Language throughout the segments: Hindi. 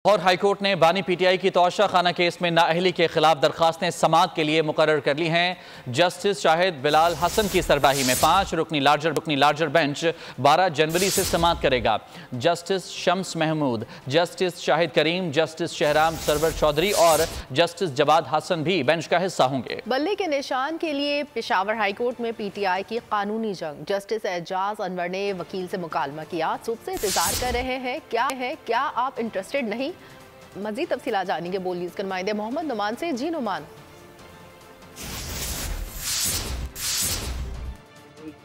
और हाईकोर्ट ने बानी पीटीआई की तोशा खाना केस में नाअहली के खिलाफ दरखास्तें समाअत के लिए मुकर्रर कर ली हैं। जस्टिस शाहिद बिलाल हसन की सरबराही में 5 रुकनी लार्जर बेंच 12 जनवरी से समाअत करेगा। जस्टिस शम्स महमूद, जस्टिस शाहिद करीम, जस्टिस शहराम सरवर चौधरी और जस्टिस जवाद हसन भी बेंच का हिस्सा होंगे। बल्ले के निशान के लिए पेशावर हाईकोर्ट में पीटीआई की कानूनी जंग। जस्टिस एजाज अनवर ने वकील से मुकालमा किया, सुबह से इंतजार कर रहे हैं, क्या आप इंटरेस्टेड नहीं? मजीद तफसीलात जानेंगे बोलिए इसके नुमाइंदे मोहम्मद नुमान से। जी नुमान।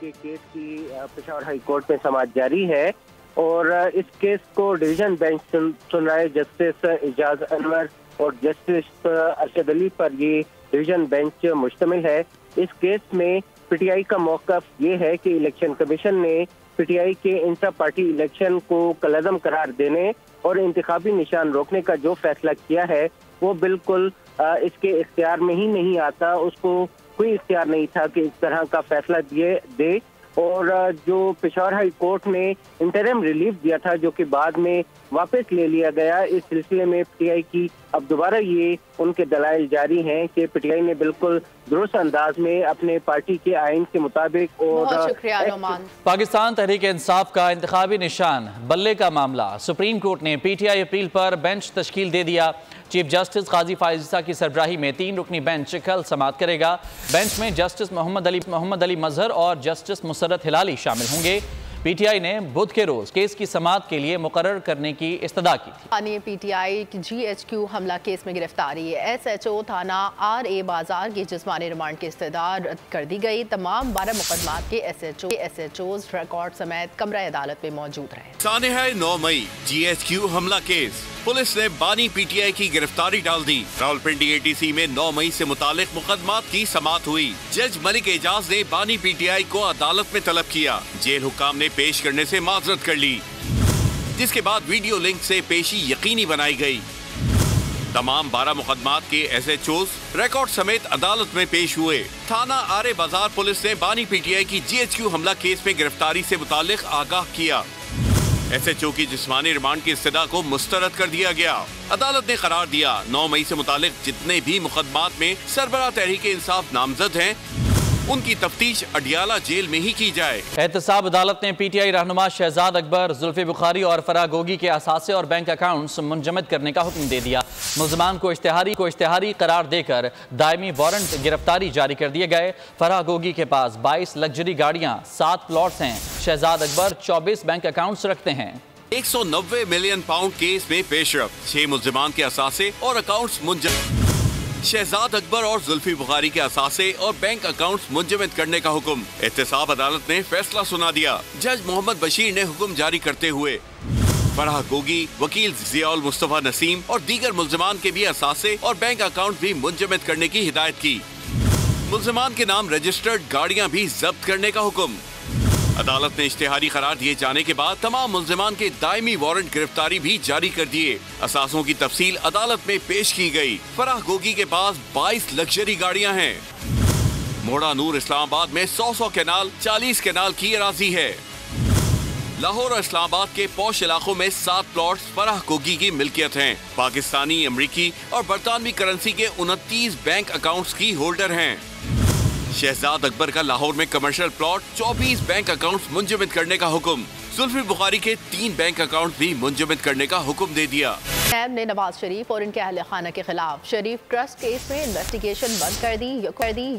केस की पेशावर हाई कोर्ट में समाअत जारी है और इस केस को डिवीजन बेंच सुन रहा है। जस्टिस एजाज अनवर और जस्टिस अरशद अली पर ये डिवीजन बेंच मुश्तमिल है। इस केस में पीटीआई का मौक़िफ़ ये है कि इलेक्शन कमीशन ने पीटीआई के इंटर पार्टी इलेक्शन को कलअज़म करार देने और इंतखाबी निशान रोकने का जो फैसला किया है वो बिल्कुल इसके इख्तियार में ही नहीं आता। उसको कोई इख्तियार नहीं था कि इस तरह का फैसला दे और जो पेशावर हाई कोर्ट ने इंटरिम रिलीफ दिया था जो कि बाद में वापस ले लिया गया, इस सिलसिले में पीटीआई की अब दोबारा ये उनके दलाइल जारी हैं कि पीटीआई ने बिल्कुल दुरुस्त अंदाज में अपने पार्टी के आइन के मुताबिक और पाकिस्तान तहरीक इंसाफ का इंतखाबी निशान बल्ले का मामला। सुप्रीम कोर्ट ने पीटीआई अपील पर बेंच तश्कील दे दिया। चीफ जस्टिस काजी फायज़ा की सरबराही में 3 रुकनी बेंच कल समाअत करेगा। बेंच में जस्टिस मोहम्मद अली मजहर और जस्टिस मुसर्रत हिलाली शामिल होंगे। पीटीआई ने बुध के रोज केस की समाअत के लिए मुकर्रर करने की इस्तदा की थी। पीटीआई की GHQ हमला केस में गिरफ्तारी SHO थाना RA बाजार की जिस्मानी रिमांड की इस्तदा रद्द कर दी गई। तमाम 12 मुकदमात के SHOs रिकॉर्ड समेत कमरा अदालत में मौजूद रहे। साने है 9 मई GHQ हमला केस। पुलिस ने बानी पीटीआई की गिरफ्तारी डाल दी। रावलपिंडी ATC में 9 मई से मुतालिक मुकदमात की समाअत हुई। जज मलिक एजाज ने बानी पीटीआई को अदालत में तलब किया। जेल हुक्काम ने पेश करने से माजरत कर ली, जिसके बाद वीडियो लिंक से पेशी यकीनी बनाई गई। तमाम 12 मुकदमात के SHOs रिकॉर्ड समेत अदालत में पेश हुए। थाना RA बाजार पुलिस ने बानी पीटीआई की GHQ हमला केस में गिरफ्तारी से मुतालिक आगाह किया। SHO की जिस्मानी रिमांड की इस्तदा को मुस्तरद कर दिया गया। अदालत ने करार दिया 9 मई से मुतालिक जितने भी मुकदमात में सरबराह तहरीक इंसाफ नामजद हैं उनकी तफ्तीश अडियाला जेल में ही की जाए। एहतसाब अदालत ने पीटीआई रहनुमा शहजाद अकबर, जुल्फी बुखारी और फराह गोगी के असासे और बैंक अकाउंट्स मुंजमद करने का हुक्म दे दिया। मुल्ज़िमान को इश्तिहारी करार देकर दायमी वारंट गिरफ्तारी जारी कर दिए गए। फराह गोगी के पास 22 लग्जरी गाड़ियां, 7 प्लॉट्स हैं। शहजाद अकबर 24 बैंक अकाउंट्स रखते हैं। 190 मिलियन पाउंड केस में पेशरफ, 6 मुल्ज़िमान के असासे और अकाउंट्स मुंजमद। शहजाद अकबर और जुल्फी बुखारी के असासे और बैंक अकाउंट्स मुंजमद करने का हुक्म। एहतसाब अदालत ने फैसला सुना दिया। जज मोहम्मद बशीर ने हुक्म जारी करते हुए फराह गोगी, वकील जियाउल मुस्तफा नसीम और दीगर मुल्ज़िमान के भी असासे और बैंक अकाउंट भी मुंजमद करने की हिदायत की। मुल्ज़िमान के नाम रजिस्टर्ड गाड़ियां भी जब्त करने का हुक्म। अदालत ने इश्तिहारी करार दिए जाने के बाद तमाम मुल्ज़िमान के दायमी वारंट गिरफ्तारी भी जारी कर दिए। असासों की तफसील अदालत में पेश की गई। फराह गोगी के पास 22 लग्जरी गाड़ियां हैं। मोड़ा नूर इस्लामाबाद में 100 कैनाल, 40 कैनाल की अराजी है। लाहौर और इस्लामाबाद के पौश इलाकों में 7 प्लॉट्स फराह गोगी की मिल्कियत हैं। पाकिस्तानी, अमरीकी और बरतानवी करेंसी के 29 बैंक अकाउंट्स की होल्डर हैं। शहजाद अकबर का लाहौर में कमर्शियल प्लॉट, 24 बैंक अकाउंट्स मुंजमद करने का हुक्म। जुल्फी बुखारी के 3 बैंक अकाउंट भी मुंजमद करने का हुक्म दे दिया। नैब ने नवाज शरीफ और इनके अहले खाना के खिलाफ शरीफ ट्रस्ट केस में इन्वेस्टिगेशन बंद कर दी।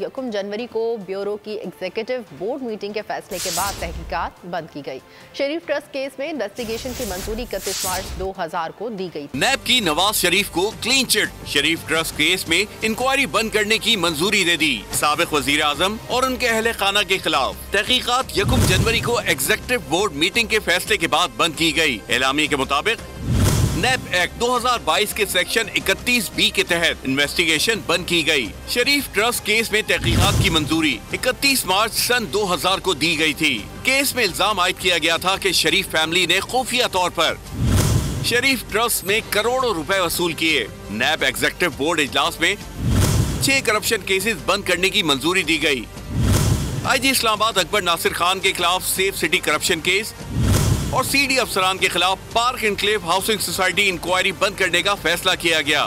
1 जनवरी को ब्यूरो की एग्जीक्यूटिव बोर्ड मीटिंग के फैसले के बाद तहकीकात बंद की गई। शरीफ ट्रस्ट केस में इन्वेस्टिगेशन की मंजूरी 31 मार्च 2000 को दी गई। नैब की नवाज शरीफ को क्लीन चिट। शरीफ ट्रस्ट केस में इंक्वायरी बंद करने की मंजूरी दे दी। साबिक वजीर आजम और उनके अहले खाना के खिलाफ तहकीकात 1 जनवरी को एग्जीक्यूटिव बोर्ड मीटिंग के फैसले के बाद बंद की गई। एलामी के मुताबिक नैब एक्ट 2022 के सेक्शन 31B के तहत इन्वेस्टिगेशन बंद की गई। शरीफ ट्रस्ट केस में तहकीकात की मंजूरी 31 मार्च सन 2000 को दी गई थी। केस में इल्जाम आयद किया गया था कि शरीफ फैमिली ने खुफिया तौर पर शरीफ ट्रस्ट में करोड़ों रुपए वसूल किए। नैब एग्जीक्यूटिव बोर्ड इजलास में 6 करप्शन केसेस बंद करने की मंजूरी दी गई। IG इस्लामाबाद अकबर नासिर खान के खिलाफ सेफ सिटी करप्शन केस और CD अफसरान के खिलाफ park enclave housing society inquiry बंद करने का फैसला किया गया।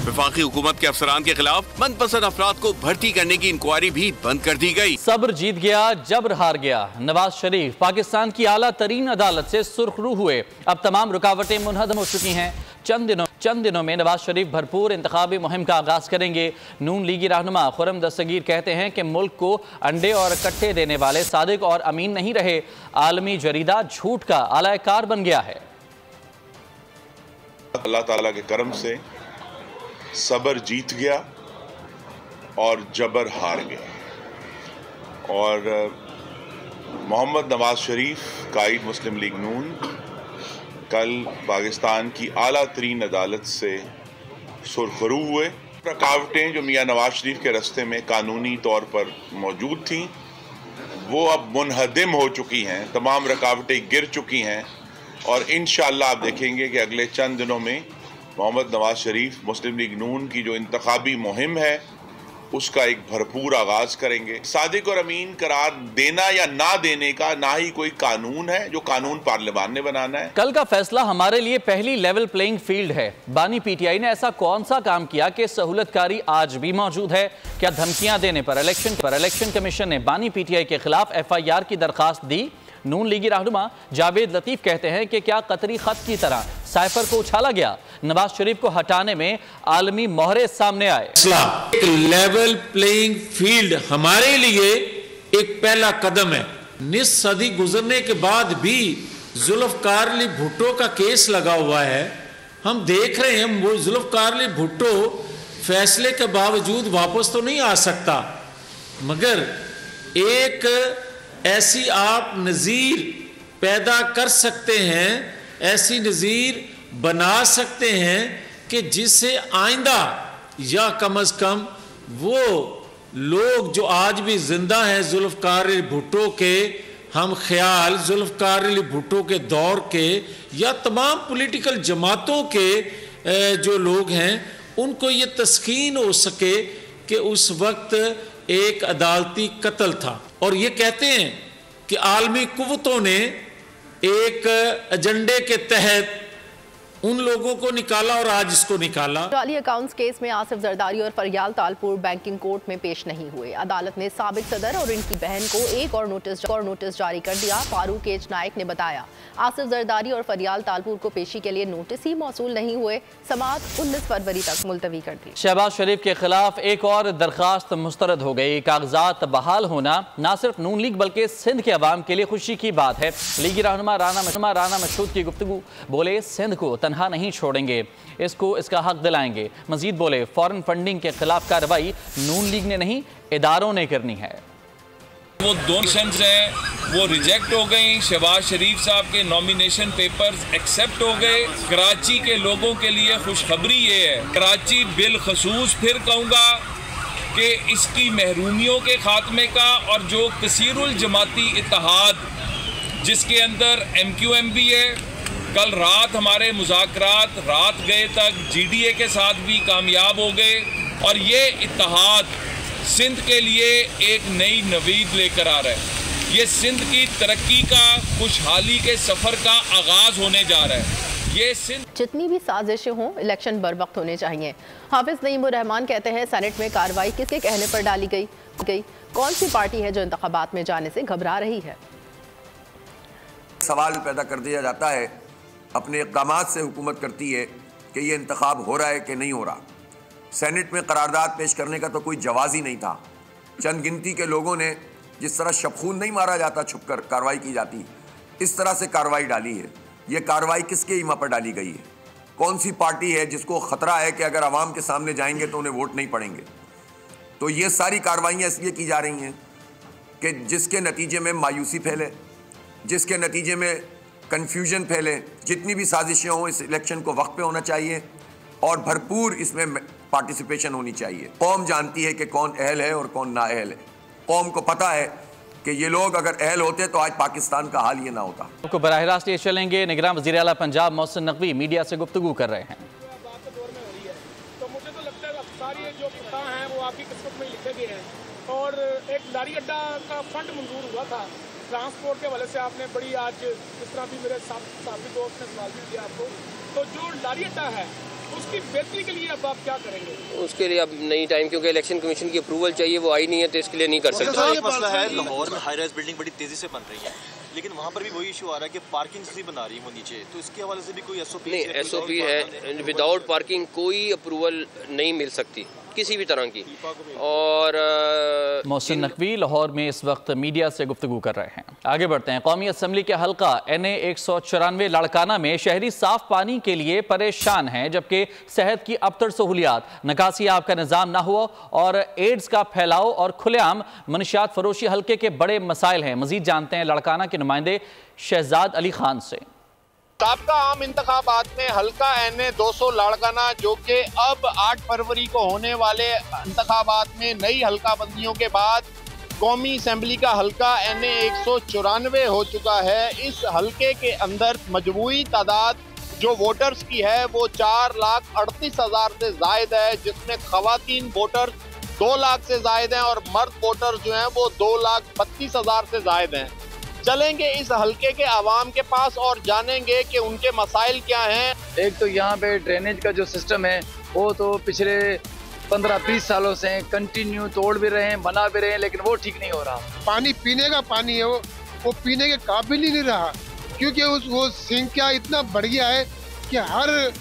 वफाकी हुकूमत के अफसरान के खिलाफ मनपसंद अफराद को भर्ती करने की इंक्वायरी भी बंद कर दी गई। सब्र जीत गया, जबर हार गया। नवाज शरीफ पाकिस्तान की आला तरीन अदालत से सुर्खरू हुए। अब तमाम रुकावटें मुनहदम हो चुकी हैं। चंद दिनों में नवाज शरीफ भरपूर इंतखाबी मुहिम का आगाज करेंगे। नून लीगी रहनुमा खुर्रम दस्तगीर कहते हैं कि मुल्क को अंडे और कट्टे देने वाले सादिक और अमीन नहीं रहे, आलमी जरीदा झूठ का आलाकार बन गया है। अल्लाह ताला के करम से सब्र जीत गया और जबर हार गया और मोहम्मद नवाज शरीफ कायद मुस्लिम लीग नून कल पाकिस्तान की आला तरीन अदालत से सुरखरू हुए। रुकावटें जो मियां नवाज शरीफ के रास्ते में कानूनी तौर पर मौजूद थीं वो अब मुनहदिम हो चुकी हैं, तमाम रुकावटें गिर चुकी हैं और इंशाअल्लाह आप देखेंगे कि अगले चंद दिनों में मोहम्मद नवाज शरीफ मुस्लिम लीग नून की जो इंतखाबी मुहिम है उसका एक भरपूर आगाज करेंगे। सादिक और अमीन करार देना या ना देने का ना ही कोई कानून है, जो कानून पार्लियामान ने बनाना है। कल का फैसला हमारे लिए पहली लेवल प्लेइंग फील्ड है। बानी PTI ने ऐसा कौन सा काम किया कि सहूलतकारी आज भी मौजूद है? क्या धमकियां देने पर इलेक्शन कमीशन ने बानी PTI के खिलाफ FIR की दरखास्त दी? नून लीगी रहनुमा जावेद लतीफ कहते हैं कि क्या कतरी खत की तरह साइफर को उछाला गया? नवाज शरीफ को हटाने में आलमी मोहरे सामने आए। एक लेवल प्लेइंग फील्ड हमारे लिए एक पहला कदम है। निस सदी गुजरने के बाद भी जुल्फकार अली भुट्टो का केस लगा हुआ है। हम देख रहे हैं वो जुल्फकार अली भुट्टो फैसले के बावजूद वापस तो नहीं आ सकता, मगर एक ऐसी आप नज़ीर पैदा कर सकते हैं, ऐसी नज़ीर बना सकते हैं कि जिससे आइंदा या कम अज़ कम वो लोग जो आज भी जिंदा हैं जुल्फकार अली भुट्टो के हम ख्याल, जुल्फकार अली भुट्टो के दौर के या तमाम पॉलिटिकल जमातों के जो लोग हैं उनको ये तस्कीन हो सके कि उस वक्त एक अदालती कत्ल था। और ये कहते हैं कि आलमी कुव्वतों ने एक एजेंडे के तहत उन लोगों को निकाला और आज इसको निकाला। जाली अकाउंट्स केस में आसिफ जरदारी और फरियाल तालपुर बैंकिंग कोर्ट में पेश नहीं हुए। अदालत ने साबिक सदर और इनकी बहन को एक और नोटिस जारी कर दिया। फारूक एच नाइक ने बताया आसिफ जरदारी और फरियाल तालपुर को पेशी के लिए नोटिस ही मौसूल नहीं हुए। समाअत 19 फरवरी तक मुलतवी कर दी। शहबाज शरीफ के खिलाफ एक और दरखास्त मुस्तरद हो गई। कागजात बहाल होना न सिर्फ नून लीग बल्कि सिंध के अवाम के लिए खुशी की बात है। लीगी रहनुमा राना मशहूद की गुफ्तगू, बोले सिंध को तनहा नहीं छोड़ेंगे, इसका हक दिलाएंगे। मजीद बोले फॉरेन फंडिंग के खिलाफ कार्रवाई नून लीग ने नहीं इदारों ने करनी है। वो दो मिशंस हैं वो रिजेक्ट हो गई। शहबाज शरीफ साहब के नॉमिनेशन पेपर्स एक्सेप्ट हो गए। कराची के लोगों के लिए खुशखबरी ये है, कराची बिलखसूस फिर कहूँगा कि इसकी महरूमियों के खात्मे का और जो कसीरुल जमाती इत्तेहाद जिसके अंदर MQM भी है। कल रात हमारे मुज़ाकरात रात गए तक GDA के साथ भी कामयाब हो गए और ये इत्तेहाद सिंध के लिए एक नई नवीद लेकर आ रहा है। ये सिंध की तरक्की का, खुशहाली के सफ़र का आगाज़ होने जा रहा है। ये सिंध जितनी भी साजिशें हों इलेक्शन बर वक्त होने चाहिए। हाफिज नईमुर रहमान कहते हैं सेनेट में कार्रवाई किसके कहने पर डाली गई? कौन सी पार्टी है जो इंतखाबात में जाने से घबरा रही है? सवाल पैदा कर दिया जाता है, अपने इक़दामात से हुकूमत करती है कि ये इंतखाब हो रहा है कि नहीं हो रहा। सेनेट में करारदाद पेश करने का तो कोई जवाज़ ही नहीं था। चंद गिनती के लोगों ने जिस तरह शबखून नहीं मारा जाता छुपकर कार्रवाई की जाती, इस तरह से कार्रवाई डाली है। ये कार्रवाई किसके ईमा पर डाली गई है? कौन सी पार्टी है जिसको ख़तरा है कि अगर आवाम के सामने जाएंगे तो उन्हें वोट नहीं पड़ेंगे? तो ये सारी कार्रवाइयाँ इसलिए की जा रही हैं कि जिसके नतीजे में मायूसी फैले, जिसके नतीजे में कन्फ्यूजन फैले। जितनी भी साजिशें हों इस इलेक्शन को वक्त पे होना चाहिए और भरपूर इसमें पार्टिसिपेशन होनी चाहिए। कौम जानती है कि कौन अहल है और कौन नाअहल है। कौम को पता है कि ये लोग अगर अहल होते तो आज पाकिस्तान का हाल ये ना होता। आपको बराह रास्त ये चलेंगे। निगरान वज़ीर आला पंजाब मोहसिन नकवी मीडिया से गुफ्तगू कर रहे हैं। तो मुझे तो लगता है सारी जो फतह हैं वो आपकी किस्मत में लिखे गए हैं और एक लारी अड्डा का फंड मंजूर हुआ था ट्रांसपोर्ट के हवाले से आपने बड़ी आज इस तरह भी मेरे साथी दोस्त ने सवाल भी किया आपको, तो जो लारी अड्डा है उसकी बेहतरी के लिए अब आप क्या करेंगे? उसके लिए अब नहीं टाइम, क्योंकि इलेक्शन कमीशन की अप्रूवल चाहिए, वो आई नहीं है, तो इसके लिए नहीं कर सकते। एक मसला है, लाहौर में हाई राइज बिल्डिंग बड़ी तेजी से बन रही है, लेकिन वहाँ पर भी वही इशू आ रहा है कि पार्किंग नहीं बना रही वो नीचे, तो इसके हवाले से भी कोई एसओपी नहीं, एसओपी है, विदाउट पार्किंग कोई अप्रूवल नहीं मिल सकती किसी भी तरह की। और मोहसिन नकवी लाहौर में इस वक्त मीडिया से गुफ्तगू कर रहे हैं। आगे बढ़ते हैं। कौमी असम्बली के हल्का NA 194 लाड़काना में शहरी साफ पानी के लिए परेशान हैं, जबकि सेहत की अबतर सहूलियात, निकासी आब का निज़ाम ना हुआ और एड्स का फैलाव और खुलेआम मनशियात फरोशी हल्के के बड़े मसाइल हैं। मजीद जानते हैं लाड़काना के नुमाइंदे शहजाद अली खान से। साबका आम इंतखाबात में हल्का NA 200 लाड़काना, जो कि अब 8 फरवरी को होने वाले इंतखाबात में नई हल्का बंदियों के बाद कौमी असम्बली का हल्का NA 194 हो चुका है। इस हल्के के अंदर मजमूई तादाद जो वोटर्स की है वो 4,38,000 से जायद है, जिसमें खवातीन वोटर 2 लाख से जायद हैं और मर्द वोटर जो हैं वो 2,32,000 से जायद हैं। चलेंगे इस हल्के के आवाम के पास और जानेंगे कि उनके मसाइल क्या हैं। एक तो यहाँ पे ड्रेनेज का जो सिस्टम है वो तो पिछले 15-20 सालों से कंटिन्यू तोड़ भी रहे हैं, बना भी रहे हैं, लेकिन वो ठीक नहीं हो रहा। पानी पीने का पानी है वो पीने के काबिल ही नहीं रहा, क्योंकि वो संख्या इतना बढ़ गया है कि हर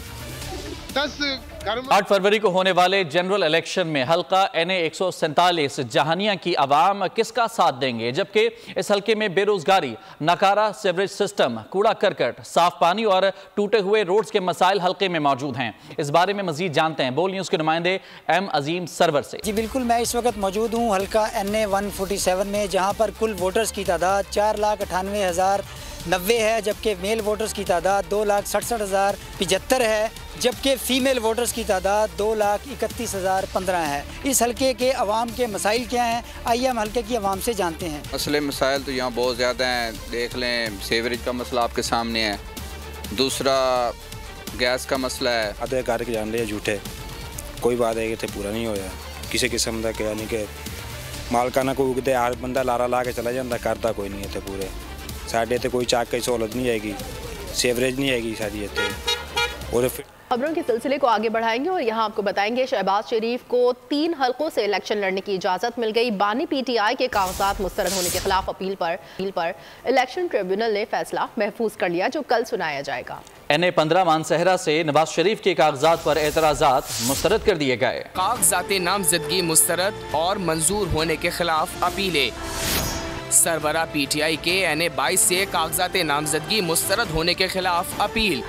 10 8 फरवरी को होने वाले जनरल इलेक्शन में हल्का NA 147 जहानिया की आवाम किसका साथ देंगे, जबकि इस हल्के में बेरोजगारी, नकारा सीवरेज सिस्टम, कूड़ा करकट, साफ पानी और टूटे हुए रोड्स के मसाइल हल्के में मौजूद हैं। इस बारे में मजीद जानते हैं बोल न्यूज़ के नुमाइंदे M अजीम सरवर से। जी बिल्कुल, मैं इस वक्त मौजूद हूँ हल्का NA 147 में, जहाँ पर कुल वोटर्स की तादाद 4,98,090 है, जबकि मेल वोटर्स की तादाद 2,67,075 है, जबकि फ़ीमेल वोटर्स की तादाद 2,31,015 है। इस हल्के के अवाम के मसाइल क्या हैं, आइए हम हल्के की अवाम से जानते हैं। मसले मसाइल तो यहाँ बहुत ज़्यादा हैं, देख लें सीवरेज का मसला आपके सामने है, दूसरा गैस का मसला है। आधे करके जान रहे झूठे, कोई बात है कि पूरा नहीं होया किसी किस्म का, यानी कि मालकाना को उगते हर बंदा लारा ला के चला जाता, करता कोई नहीं है पूरे। साढ़े तो कोई चाक की सहूलत नहीं आएगी, सीवरेज नहीं आएगी सारी इतने। और खबरों के सिलसिले को आगे बढ़ाएंगे और यहाँ आपको बताएंगे शहबाज शरीफ को 3 हल्कों से इलेक्शन लड़ने की इजाज़त मिल गई। बानी PTI के कागजात मुस्तरद होने के खिलाफ अपील पर इलेक्शन ट्रिब्यूनल ने फैसला महफूज कर लिया, जो कल सुनाया जाएगा। NA 15 मानसहरा से नवाज शरीफ के कागजात पर एतराज़ात मुस्तरद कर दिए गए। कागजात नामजदगी मुस्तरद और मंजूर होने के खिलाफ अपीलें। सरबरा PTI के NA 22 से कागजात नामजदगी मुस्तरद होने के खिलाफ अपील।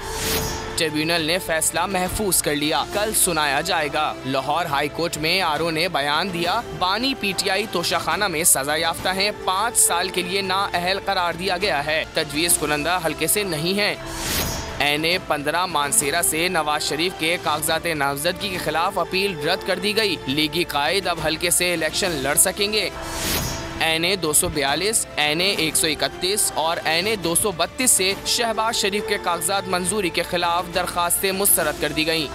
ट्रिब्यूनल ने फैसला महफूज कर लिया, कल सुनाया जाएगा। लाहौर हाई कोर्ट में RO ने बयान दिया, बानी PTI तोशाखाना में सजा याफ्ता है, 5 साल के लिए नाअहल करार दिया गया है, तजवीज़ कुनंदा हल्के से नहीं है। NA 15 मानसेरा से नवाज शरीफ के कागजात नामजदगी के खिलाफ अपील रद्द कर दी गई। लीगी कायद अब हल्के से इलेक्शन लड़ सकेंगे। NA 242, NA 131 और NA 232 से शहबाज शरीफ के कागजात मंजूरी के खिलाफ दरखास्तें मुस्तरद कर दी गईं।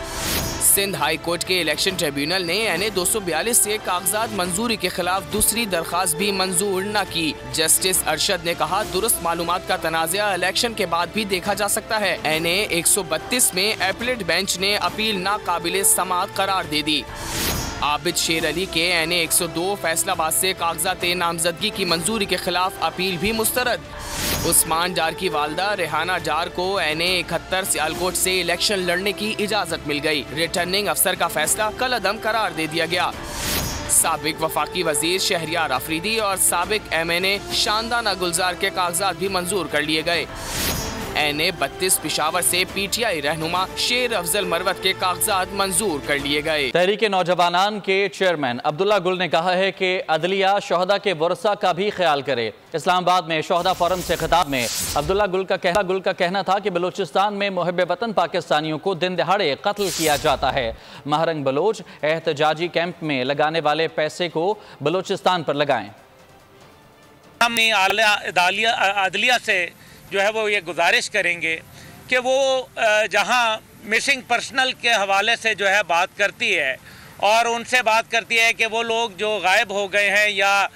सिंध हाई कोर्ट के इलेक्शन ट्रिब्यूनल ने NA 242 से कागजात मंजूरी के खिलाफ दूसरी दरखास्त भी मंजूर न की। जस्टिस अरशद ने कहा, दुरुस्त मालूमात का तनाज़ा इलेक्शन के बाद भी देखा जा सकता है। NA 132 में एपलेट बेंच ने अपील नाकाबिले समाअत करार दे दी। आबिद शेर अली के NA 102 फैसलाबाद से कागजात नामजदगी की मंजूरी के खिलाफ अपील भी मुस्तरद। उस्मान डार की वालदा रेहाना डार को NA 71 सियालकोट से इलेक्शन लड़ने की इजाज़त मिल गई। रिटर्निंग अफसर का फैसला कल अदम करार दे दिया गया। साबिक वफाकी वजीर शहरियार आफरीदी और साबिक MNA शानदाना गुलजार के कागजात भी मंजूर कर लिए गए। NA 32 पिशावर से PTI रहनुमा शेर अफजल मरवत के कागजात मंजूर कर लिए गए। तहरीक नौजवानान के चेयरमैन अब्दुल्ला गुल ने कहा है कि अदलिया शोहदा के वरसा का भी ख्याल करे। इस्लामाबाद में शोहदा फोरम से खिताब में अब्दुल्ला गुल का कहना था कि बलूचिस्तान में मुहब्बे वतन पाकिस्तानियों को दिन दहाड़े कत्ल किया जाता है। महरंग बलोच एहतजाजी कैंप में लगाने वाले पैसे को बलूचिस्तान पर लगाएं। हमने अदलिया से जो है वो ये गुजारिश करेंगे कि वो जहां मिसिंग पर्सनल के हवाले से जो है बात करती है और उनसे बात करती है कि वो लोग जो गायब हो गए हैं या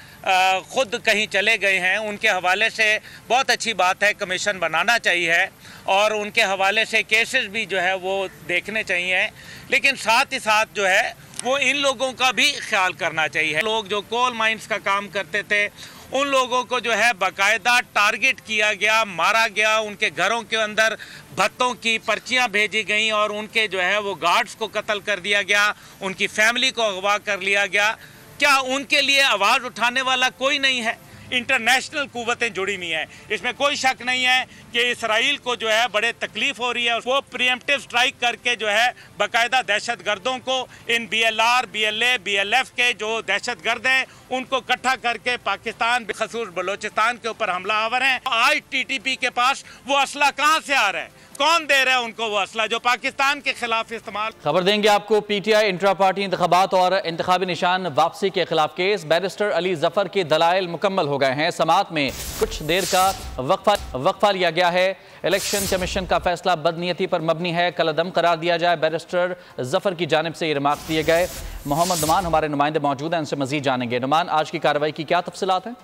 ख़ुद कहीं चले गए हैं, उनके हवाले से बहुत अच्छी बात है, कमीशन बनाना चाहिए और उनके हवाले से केसेस भी जो है वो देखने चाहिए। लेकिन साथ ही साथ जो है वो इन लोगों का भी ख्याल करना चाहिए। लोग जो कोल माइंस का काम करते थे उन लोगों को जो है बाकायदा टारगेट किया गया, मारा गया, उनके घरों के अंदर भत्तों की पर्चियां भेजी गईं और उनके जो है वो गार्ड्स को कत्ल कर दिया गया, उनकी फैमिली को अगवा कर लिया गया। क्या उनके लिए आवाज़ उठाने वाला कोई नहीं है? इंटरनेशनल कुव्वतें जुड़ी हुई हैं, इसमें कोई शक नहीं है कि इसराइल को जो है बड़े तकलीफ हो रही है। वो प्रीएम्प्टिव स्ट्राइक करके जो है बाकायदा दहशत गर्दों को, इन BLR, BLA, BLF के जो दहशत गर्द हैं उनको इकट्ठा करके पाकिस्तान बखसूस बलोचिस्तान के ऊपर हमला आवर हैं। आज TTP के पास वो असला कहाँ से आ रहा है? कौन दे रहा है उनको वो असला जो पाकिस्तान के खिलाफ इस्तेमाल? खबर देंगे आपको PTI इंट्रा पार्टी इंतखाबात और इंतखाबी निशान वापसी के खिलाफ केस। बैरिस्टर अली जफर के दलाइल मुकम्मल हो गए हैं। समाअत में कुछ देर का वक्फा लिया गया है। इलेक्शन कमीशन का फैसला बदनीयती पर मबनी है, कलअदम करार दिया जाए। बैरिस्टर जफर की जानिब से ये रिमार्क दिए गए। मोहम्मद नुमान हमारे नुमाइंदे मौजूद हैं, उनसे मजीद जानेंगे। नुमान, आज की कार्रवाई की क्या तफसीलात हैं?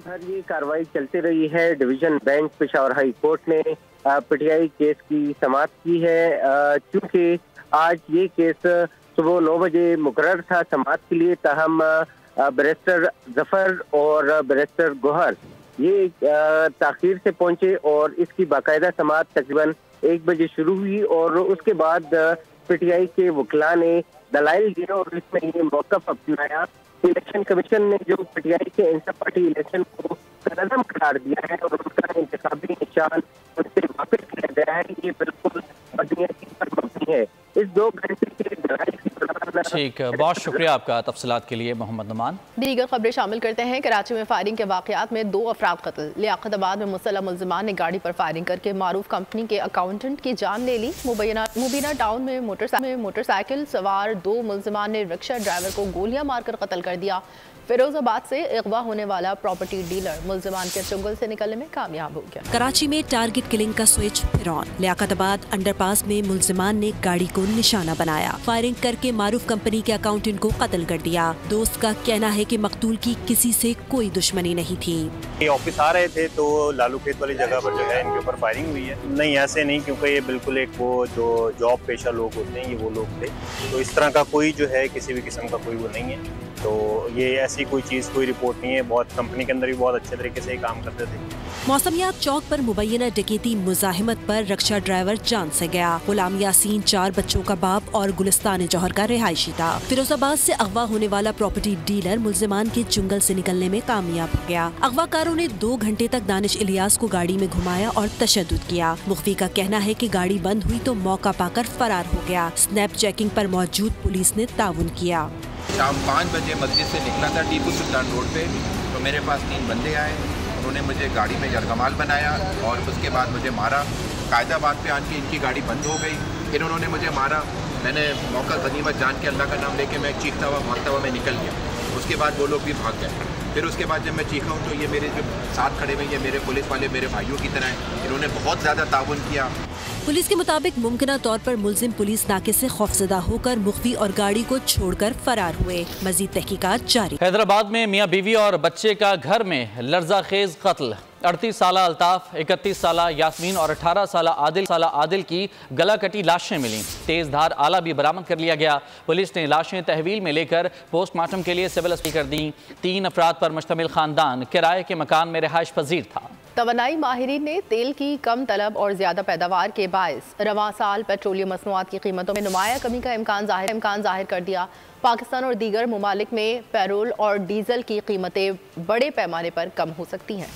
ये कार्रवाई चलती रही है। Division bench Peshawar high court ने PTI केस की समाअत की है। क्योंकि आज ये केस सुबह 9 बजे मुकर्रर था समाअत के लिए, ताहम बैरिस्टर जफर और बैरिस्टर गोहर ये ताखीर से पहुंचे और इसकी बाकायदा समाअत तकरीबन 1 बजे शुरू हुई और उसके बाद PTI के वकला ने दलाइल दिए और इसमें ये मौक़िफ़ अपनाया। इलेक्शन कमीशन ने जो PTI के इंटर पार्टी इलेक्शन को कलअदम करार दिया है और उनका इंतखाबी निशान उनसे वापस किया गया है, ये बिल्कुल बदनीयती पर मबनी है। इस 2 घंटे के दलाइल की ठीक, बहुत शुक्रिया आपका तफसीलात के लिए मोहम्मद नुमान। दीगर खबरें शामिल करते हैं। कराची में फायरिंग के वाक़यात में 2 अफराद कत्ल। लियाकताबाद में मुसल्लह मुल्ज़िमान ने गाड़ी पर फायरिंग करके मारूफ कंपनी के अकाउंटेंट की जान ले ली। मुबीना टाउन में मोटरसाइकिल सवार 2 मुल्ज़िमान ने रिक्शा ड्राइवर को गोलियां मारकर कत्ल कर दिया। फिरोजाबाद से अगवा होने वाला प्रॉपर्टी डीलर मुल्ज़िमान के चुंगल से निकलने में कामयाब हो गया। कराची में टारगेट किलिंग का स्विच फिर ऑन। लियाकताबाद अंडरपास में मुल्ज़िमान ने गाड़ी को निशाना बनाया, फायरिंग करके मारूफ कंपनी के अकाउंटेंट को कत्ल कर दिया। दोस्त का कहना है कि मकतूल की किसी से कोई दुश्मनी नहीं थी। ये ऑफिस आ रहे थे तो लालू खेत वाली जगह पर जो है इनके ऊपर फायरिंग हुई है। नहीं, ऐसे नहीं, क्योंकि ये बिल्कुल एक वो जो जॉब पेशा लोग होते हैं ये वो लोग थे, तो इस तरह का कोई जो है किसी भी किस्म का कोई वो नहीं है। तो ये ऐसी कोई चीज़ कोई रिपोर्ट नहीं है। बहुत कंपनी के अंदर भी बहुत अच्छे तरीके से काम करते थे। मौसमियात चौक पर मुबैना डकैती मुजाहिमत पर रिक्शा ड्राइवर जान से गया। गुलाम यासीन 4 बच्चों का बाप और गुलिस्तान जौहर का रिहायशी था। फिरोजाबाद से अगवा होने वाला प्रॉपर्टी डीलर मुल्ज़िमान के चुंगल से निकलने में कामयाब हो गया। अगवाकारों ने 2 घंटे तक दानिश इलियास को गाड़ी में घुमाया और तशद्दुद किया। मुख्फी का कहना है कि गाड़ी बंद हुई तो मौका पाकर फरार हो गया। स्नैप चेकिंग पर मौजूद पुलिस ने ताउन किया। शाम 5 बजे मस्जिद से निकला था टीपू सुल्तान रोड पे, तो मेरे पास 3 बंदे आए। उन्होंने मुझे गाड़ी में यरगमाल बनाया और उसके बाद मुझे मारा। कायदाबाद पे आके इनकी गाड़ी बंद हो गई, फिर उन्होंने मुझे मारा। मैंने मौका गनीमत जान के अल्लाह का नाम लेके मैं चीखता हुआ भागता हुआ मैं निकल गया। उसके बाद वो लोग भी भाग गए। फिर उसके बाद जब मैं चीखा हूँ तो ये मेरे जो साथ खड़े हुए ये मेरे पुलिस वाले मेरे भाइयों की तरह हैं। इन्होंने बहुत ज़्यादा ताउन किया। पुलिस के मुताबिक मुमकिना तौर पर मुल्जिम पुलिस नाके से खौफजदा होकर मुख्फी और गाड़ी को छोड़कर फरार हुए। मजीद तहकीकात जारी। हैदराबाद में मियाँ बीवी और बच्चे का घर में लर्जा खेज कत्ल। 38 साल अल्ताफ, 31 साल यास्मीन और 18 साल आदिल की गला कटी लाशें मिली। तेज धार आला भी बरामद कर लिया गया। पुलिस ने लाशें तहवील में लेकर पोस्टमार्टम के लिए सिविल अस्पताल कर दी। 3 अफराद पर मुश्तमिल खानदान किराए के मकान में रिहाइश पजीर था। तवानाई माहिरीन ने तेल की कम तलब और ज्यादा पैदावार के बायस रवां साल पेट्रोलियम मसनूआत की कीमतों में नुमाया कमी का इम्कान जाहिर कर दिया। पाकिस्तान और दीगर ममालिक में पेट्रोल और डीजल की कीमतें बड़े पैमाने पर कम हो सकती हैं।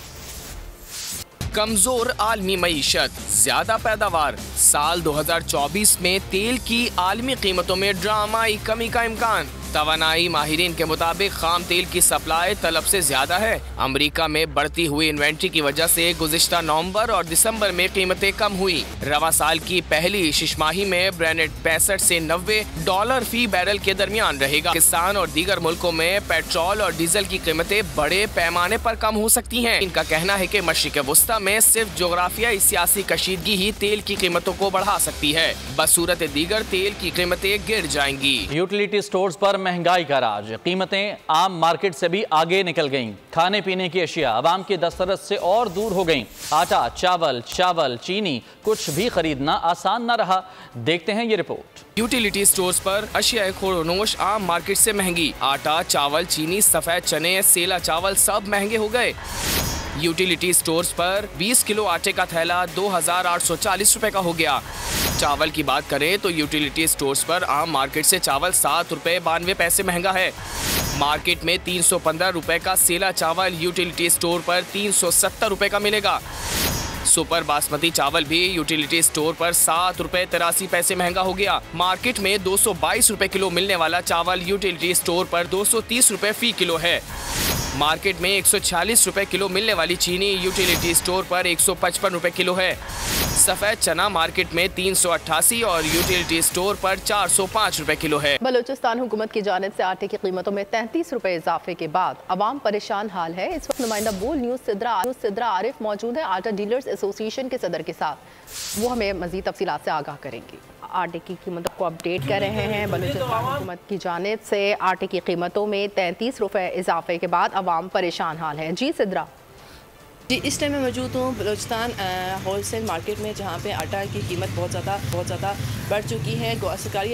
कमजोर आलमी मईशत, ज्यादा पैदावार। साल 2024 में तेल की आलमी कीमतों में ड्रामाई कमी का इम्कान। तवानाई माहिरीन के मुताबिक खाम तेल की सप्लाई तलब से ज्यादा है। अमेरिका में बढ़ती हुई इन्वेंट्री की वजह से गुज़िश्ता नवंबर और दिसंबर में कीमतें कम हुई। रवा साल की पहली शिशमाही में ब्रेंट 65 से $90 फी बैरल के दरमियान रहेगा। पाकिस्तान और दीगर मुल्कों में पेट्रोल और डीजल की कीमतें बड़े पैमाने पर कम हो सकती हैं। इनका कहना है कि मशरिक़ वुस्ता में सिर्फ जोग्राफियाई सियासी कशीदगी ही तेल की कीमतों को बढ़ा सकती है। बसूरत दीगर तेल की कीमतें गिर जाएंगी। यूटिलिटी स्टोर्स पर महंगाई का राज, कीमतें आम मार्केट से भी आगे निकल गईं। खाने पीने की अशिया आवाम की दस्तरस से और दूर हो गईं। आटा, चावल, चीनी कुछ भी खरीदना आसान न रहा। देखते हैं ये रिपोर्ट। यूटिलिटी स्टोर्स पर अशिया खोरोनोश आम मार्केट से महंगी। आटा, चावल, चीनी, सफेद चने, सेला चावल सब महंगे हो गए। यूटिलिटी स्टोर्स पर 20 किलो आटे का थैला 2,840 रुपए का हो गया। चावल की बात करें तो यूटिलिटी स्टोर्स पर आम मार्केट से चावल 7 रुपए 92 पैसे महंगा है। मार्केट में 315 रुपए का सेला चावल यूटिलिटी स्टोर पर 370 रुपए का मिलेगा। सुपर बासमती चावल भी यूटिलिटी स्टोर पर 7 रुपए 83 पैसे महंगा हो गया। मार्केट में 222 रुपए किलो मिलने वाला चावल यूटिलिटी स्टोर पर 230 रुपए फी किलो है। मार्केट में 146 रुपए किलो मिलने वाली चीनी यूटिलिटी स्टोर पर 155 रुपए किलो है। सफेद चना मार्केट में 388 और यूटिलिटी स्टोर पर 405 रुपए किलो है। बलूचिस्तान हुकूमत की जानिब से आटे की कीमतों में 33 रुपए इजाफे के बाद अवाम परेशान हाल है। इस वक्त नुमाइंदा बोल न्यूज़ सिद्रा आरिफ मौजूद है आटा डीलर्स एसोसिएशन के सदर के साथ। वो हमें मजीद तफसीलात से आगाह करेंगी। आटे की कीमतों को अपडेट कर रहे हैं। बलूचिस्तान हुकूमत की जानिब से आटे की कीमतों में 33 रुपए इजाफे के बाद अवाम परेशान हाल है। जी सिद्रा। जी, इस टाइम में मौजूद हूँ बलूचिस्तान होलसेल मार्केट में, जहाँ पे आटा की कीमत बहुत ज़्यादा बढ़ चुकी है। सरकारी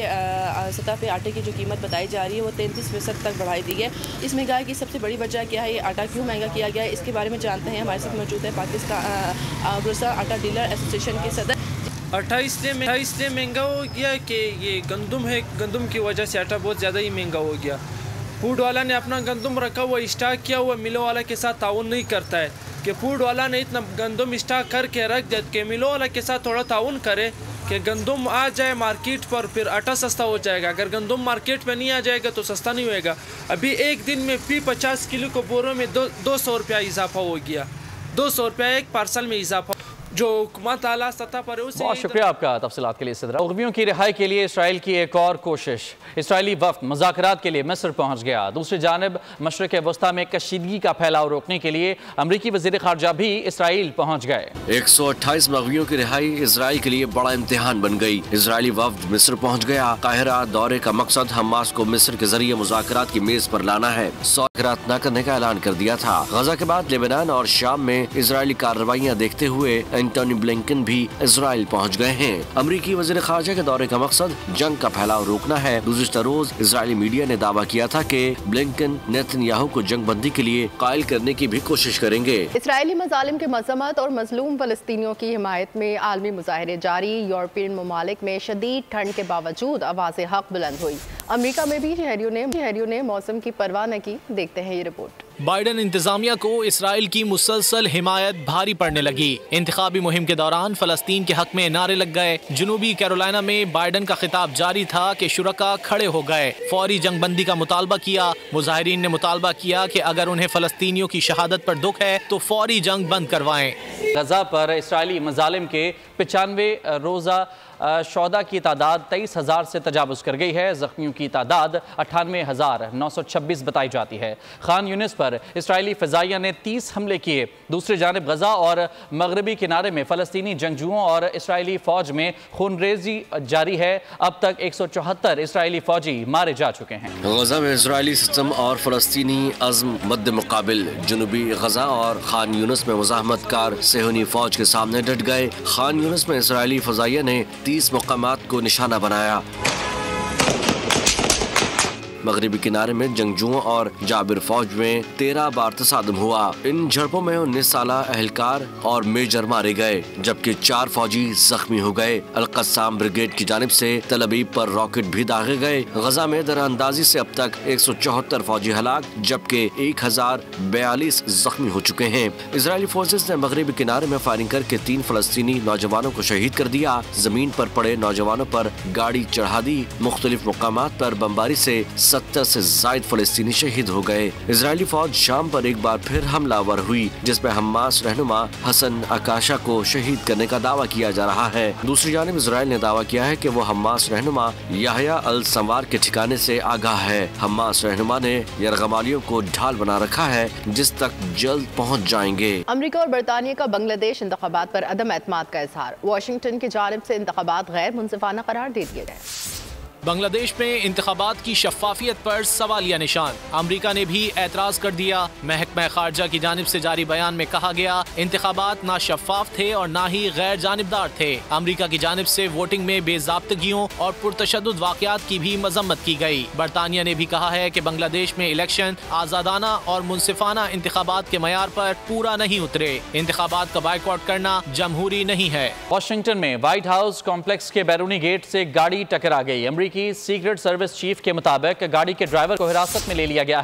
सतह पे आटे की जो कीमत बताई जा रही है वो 33% तक बढ़ाई दी है। इस महंगाई की सबसे बड़ी वजह क्या है, ये आटा क्यों महंगा किया गया है, इसके बारे में जानते हैं। हमारे साथ मौजूद है पाकिस्तान गुलस्तान आटा डीलर एसोसिएशन के सदर। आटा इसलिए महंगा हो गया कि ये गंदम है, गंदम की वजह से आटा बहुत ज़्यादा ही महंगा हो गया। फूड वाला ने अपना गंदम रखा हुआ स्टॉक किया हुआ, मिलों वाला के साथ ताउन नहीं करता है कि फूड वाला ने इतना गंदम स्टॉक करके रख दिया कि मिलों वाला के साथ थोड़ा ताउन करे कि गंदम आ जाए मार्केट पर, फिर आटा सस्ता हो जाएगा। अगर गंदम मार्केट में नहीं आ जाएगा तो सस्ता नहीं होएगा। अभी एक दिन में फी 50 किलो को बोरों में 200 रुपया इजाफा हो गया। 200 रुपया एक पार्सल में इजाफा जो हुकूमत आला सतह पर है। बहुत शुक्रिया आपका तफसीलात के लिए सिद्रा। मुग़वियों की रिहाई के लिए इसराइल की एक और कोशिश। इसराइली वफ्द मुज़ाकरात के लिए मिस्र पहुँच गया। दूसरी जानब मशरिक़ वस्ता में कशीदगी का फैलाव रोकने के लिए अमरीकी वज़ीर ख़ारजा भी इसराइल पहुँच गए। 128 मुग़वियों की रिहाई इसराइल के लिए बड़ा इम्तिहान बन गई। इसराइली वफ्द मिस्र पहुँच गया। काहिरा दौरे का मकसद हमास को मिस्र के जरिए मुज़ाकरात की मेज पर लाना है। मुज़ाकरात न करने का ऐलान कर दिया था। गजा के बाद लेबनान और शाम में इसराइली कार्रवाइयाँ देखते हुए एंटोनी ब्लिंकन भी इसराइल पहुंच गए हैं। अमरीकी वज़ीर ख़ारजा के दौरे का मकसद जंग का फैलाव रोकना है। गुज़िश्ता रोज इसराइली मीडिया ने दावा किया था कि ब्लिंकन नेतन्याहू को जंग बंदी के लिए कायल करने की भी कोशिश करेंगे। इसराइली मज़ालिम के मज़म्मत और मजलूम फ़लस्तीनियों की हिमायत में आलमी मुज़ाहरे जारी। यूरोपियन ममालिक में शदीद ठंड के बावजूद आवाज़ हक बुलंद हुई। अमरीका में भी शहरियों ने मौसम की परवाह न की। देखते हैं ये रिपोर्ट। बाइडन इंतजामिया को इसराइल की मुसलसल हिमायत भारी पड़ने लगी। इंतखाबी मुहिम के दौरान फ़लस्तीन के हक में नारे लग गए। जनूबी कैरोलिना में बाइडन का खिताब जारी था कि शुरका खड़े हो गए। फौरी जंग बंदी का मुतालबा किया। मुजाहिरीन ने मुतालबा किया कि अगर उन्हें फ़लस्तीनियों की शहादत पर दुख है तो फौरी जंग बंद करवाएं। गजा पर इसराइली मज़ालिम के 95 रोज़ा शौदा की तादाद 23,000 से तजावुज़ कर गई है। ज़ख्मियों की तादाद 98,926 बताई जाती है। खान यूनिस पर इसराइली फ़िज़ाइया ने 30 हमले किए। दूसरी जानिब गजा और मगरबी किनारे में फ़लस्तीनी जंगजुओं और इसराइली फ़ौज में खूनरेज़ी जारी है। अब तक 174 इसराइली फ़ौजी मारे जा चुके हैं। गजा में इसराइली सिस्टम और फ़लस्तीनी अज़्म मद्दे मुकाबिल। जनूबी गजा और खान यूनिस में मुज़ाहमतकार सेहूनी फ़ौज के सामने डट गए। खान यूनिस में इसराइली फ़िज़ाइया ने 30 मकामात को निशाना बनाया। मगरबी किनारे में जंगजुओं और जाबिर फौज में 13 बार तसादम हुआ। इन झड़पों में 19 साला अहलकार और मेजर मारे गए, जबकि 4 फौजी जख्मी हो गए। अल-कस्साम ब्रिगेड की जानिब से तल अबीब पर रॉकेट भी दागे गए। गजा में दरअंदाजी से अब तक 174 फौजी हलाक, जबकि 1042 जख्मी हो चुके हैं। इजरायली फोर्सेस ने मगरबी किनारे में फायरिंग करके 3 फलस्तीनी नौजवानों को शहीद कर दिया। जमीन पर पड़े नौजवानों पर गाड़ी चढ़ा दी। मुख्तलिफ मुकामात पर बमबारी से 70 से जायद फलस्तीनी शहीद हो गए। इजरायली फौज शाम पर एक बार फिर हमलावर हुई, जिसमें हमास रहनुमा हसन अकाशा को शहीद करने का दावा किया जा रहा है। दूसरी जानिब इजरायल ने दावा किया है कि वो हमास रहनुमा याहया अल संवार के ठिकाने से आगाह है। हमास रहनुमा ने यरगमालियों को ढाल बना रखा है, जिस तक जल्द पहुँच जाएंगे। अमेरिका और बरतानिया का बांग्लादेश इंतखाबात पर अदम एतमाद का इजहार। वाशिंगटन की जानिब से इंतखाबात गैर मुनसिफाना करार दे दिए गए। बांग्लादेश में इंतखाबात की शफाफियत पर सवालिया निशान। अमरीका ने भी एतराज कर दिया। महकमा खारजा की जानिब से जारी बयान में कहा गया, इंतखाबात ना शफाफ थे और ना ही गैर जानिबदार थे। अमरीका की जानिब से वोटिंग में बेजाब्तगियों और पुरतशद्दुद वाक़यात की भी मजम्मत की गई। बरतानिया ने भी कहा है कि बांग्लादेश में इलेक्शन आज़ादाना और मुनसिफाना इंतखाबात के मयार पर पूरा नहीं उतरे। इंतखाबात का बाइकआउट करना जमहूरी नहीं है। वाशिंगटन में व्हाइट हाउस कॉम्प्लेक्स के बैरूनी गेट से गाड़ी टकरा गई। अमरीकी सीक्रेट सर्विस चीफ के मुताबिक गाड़ी के ड्राइवर को हिरासत में ले लिया गया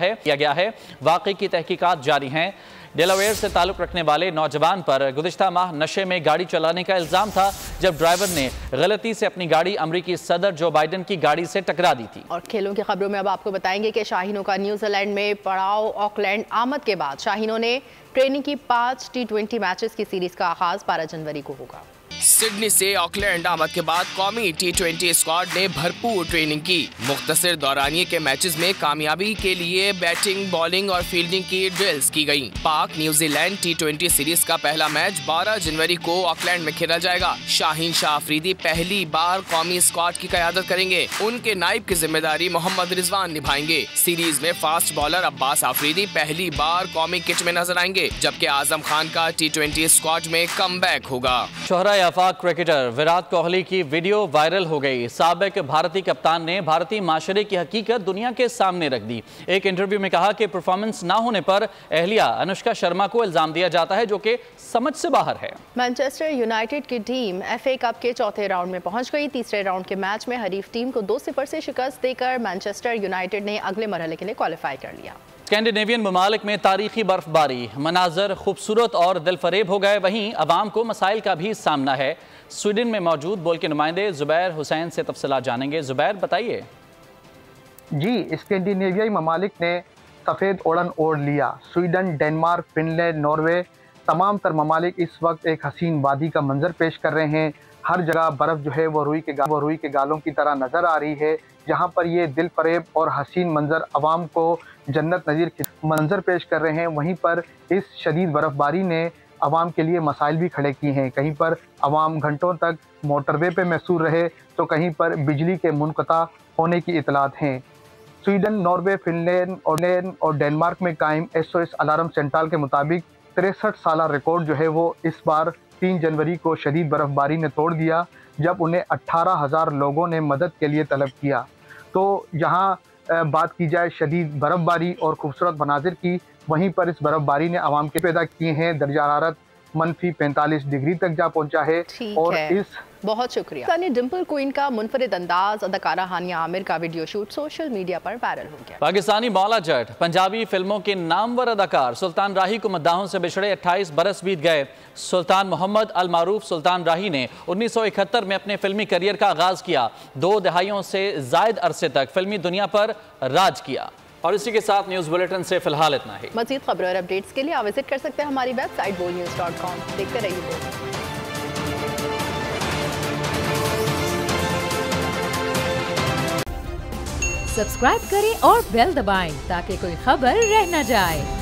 है। वाकई की तहकीकात जारी हैं। डेलावेयर से ताल्लुक रखने वाले नौजवान पर गुज़िश्ता माह नशे में गाड़ी चलाने का इल्ज़ाम था, जब ड्राइवर ने गलती से अपनी गाड़ी अमरीकी सदर जो बाइडन की गाड़ी से टकरा दी थी। और खेलों की खबरों में अब आपको बताएंगे कि शाहीनों का न्यूजीलैंड में पड़ाव ऑकलैंड आमद के बाद शाहीनों ने ट्रेनिंग की 5 T20 मैचेस की सीरीज का आगाज 12 जनवरी को होगा। सिडनी से ऑकलैंड आमद के बाद कौमी T20 स्क्वाड ने भरपूर ट्रेनिंग की। मुख्तसर दौरानिये के मैचेस में कामयाबी के लिए बैटिंग, बॉलिंग और फील्डिंग की ड्रिल्स की गई। पाक न्यूजीलैंड T20 सीरीज का पहला मैच 12 जनवरी को ऑकलैंड में खेला जाएगा। शाहीन शाह अफरीदी पहली बार कौमी स्क्वाड की क़यादत करेंगे। उनके नायब की जिम्मेदारी मोहम्मद रिजवान निभाएंगे। सीरीज में फास्ट बॉलर अब्बास आफरीदी पहली बार कौमी किट में नजर आएंगे, जबकि आजम खान का T20 स्क्वाड में कमबैक होगा। आफाक क्रिकेटर विराट कोहली की वीडियो वायरल हो गई। साबिक भारतीय कप्तान ने भारतीय माशरे की हकीकत दुनिया के सामने रख दी। एक इंटरव्यू में कहा कि परफॉर्मेंस ना होने पर अहलिया अनुष्का शर्मा को इल्जाम दिया जाता है, जो कि समझ से बाहर है। मैनचेस्टर यूनाइटेड की टीम FA कप के चौथे राउंड में पहुंच गई। तीसरे राउंड के मैच में हरीफ टीम को 2-0 से शिकस्त देकर मैनचेस्टर यूनाइटेड ने अगले मरहले के लिए क्वालिफाई कर लिया। स्कैंडिनेवियन ममालिक में तारीखी बर्फबारी, मनाजर खूबसूरत और दिलफरेब हो गए। वहीं अवाम को मसाइल का भी सामना है। स्वीडन में मौजूद बोल के नुमाइंदे जुबैर हुसैन से तफसीलात जानेंगे। जुबैर, बताइए। जी, स्कैंडिनेवियाई ममालिक ने सफ़ेद ओढ़न ओढ़ लिया। स्वीडन, डेनमार्क, फिनलैंड, नॉर्वे तमाम तर ममालिक इस वक्त एक हसीन वादी का मंजर पेश कर रहे हैं। हर जगह बर्फ़ जो है वो रुई के गालों की तरह नज़र आ रही है, जहाँ पर ये दिल फरेब और हसीन मंजर अवाम को जन्नत नज़ीर मंजर पेश कर रहे हैं। वहीं पर इस शदीद बर्फ़बारी ने अवाम के लिए मसाइल भी खड़े किए हैं। कहीं पर अवाम घंटों तक मोटरवे पे महसूर रहे, तो कहीं पर बिजली के मुनक़ता होने की इतलात हैं। स्वीडन, नॉर्वे, फिनलैंड और डेनमार्क में कायम SOS अलार्म सेंट्रल के मुताबिक 63 साला रिकॉर्ड जो है वो इस बार 3 जनवरी को शदीद बर्फ़बारी ने तोड़ दिया, जब उन्हें 18,000 लोगों ने मदद के लिए तलब किया। तो जहाँ बात की जाए शदीद बर्फ़बारी और खूबसूरत मनाजिर की, वहीं पर इस बर्फ़बारी ने आवाम के पैदा किए हैं। दर्जा हरारत -45 डिग्री तक जा पहुंचा है। और इस बहुत शुक्रिया। डिम्पल क्वीन का मुनफरिद अंदाज, अदाकारा हानिया आमिर का वीडियो शूट सोशल मीडिया पर वायरल हो गया। पाकिस्तानी मौला जट पंजाबी फिल्मों के नामवर अदाकार सुल्तान राही को मद्दाहों से बिछड़े 28 बरस बीत गए। सुल्तान मोहम्मद अल मारूफ सुल्तान राही ने 1971 में अपने फिल्मी करियर का आगाज किया। 2 दहाइयों से जायद अरसे तक फिल्मी दुनिया पर राज किया। और इसी के साथ न्यूज़ बुलेटिन से फिलहाल इतना ही। मज़ीद खबरों और अपडेट्स के लिए आप विजिट कर सकते हैं हमारी वेबसाइट boldnews.com। देखते रहिए बोल। सब्सक्राइब करें और बेल दबाएं ताकि कोई खबर रह न जाए।